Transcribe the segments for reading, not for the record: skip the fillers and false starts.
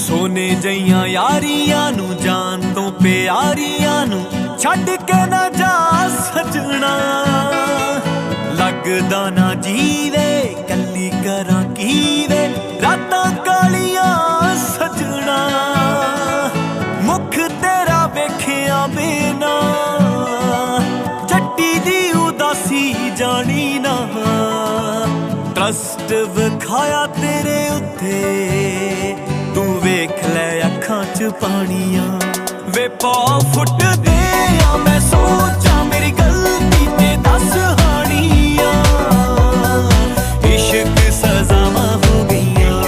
सोने जइयां यारियां नू जान तो प्यारियां नू छड्ड के ना जा सजना। लगदा ना जीवे कल्ली करां कीवे रातां कालियां सजना। मुख तेरा वेखिया बिना जट्टी दी उदासी जानी ना। ट्रस्ट विखाया तेरे उत्ते तू वेख लै अखां च पानियां। वे पौ फुट दे मैं सोचा मेरी गलती ते दस हानियां। इश्क सजावां हो गईयां।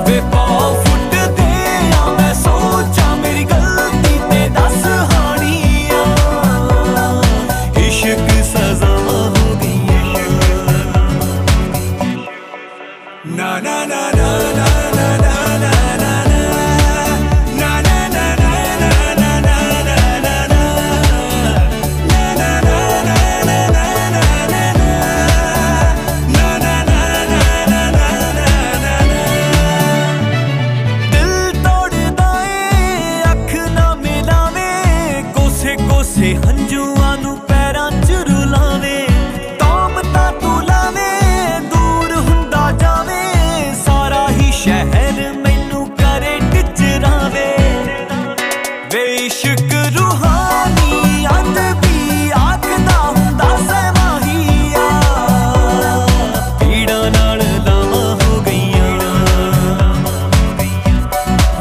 वे पौ फुट दे मैं सोचा मेरी गलती ते दस हानियां। इश्क सजावां हो गईयां। ना ना ना ना ना कोसे हंजुआं नू पैरां च रुलावे। तौबतां तू लावे दूर हुंदा जावे। सारा ही शहर मैनू करे टिचरावे। वे इश्क रूहानी अदबी आखदा हुंदा सहमाहिया। पीड़ां नाल लावां हो गईयां।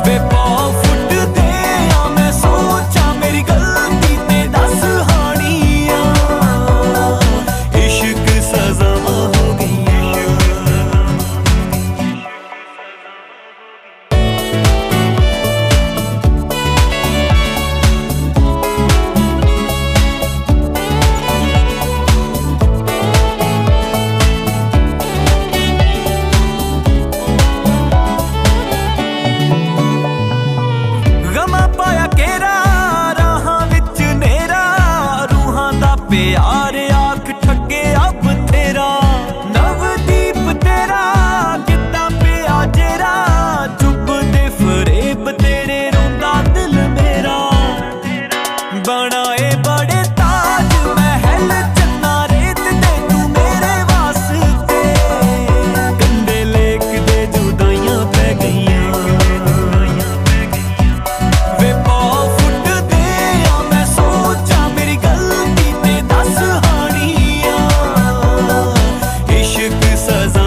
वे पौ फुट दे मैं सोचा मेरी गलती ते दस हानियां। इश्क सजावां हो गईयां। गमा पाया केरा राहां विच नेरा। रूहां दा प्यार आख ठगे अब तेरा। नवदीप तेरा किता पिया जेरा। चुप दे फरेब तेरे रोंदा दिल मेरा। बनाए बड़े ताज महल चन्ना रेत दे तू मेरे वास्ते। कंडे लेक दे जुदाइयां पै गईयां। वे पौ फुट दे मैं सोचा मेरी गलती ते दस हानियां। इश्क सजा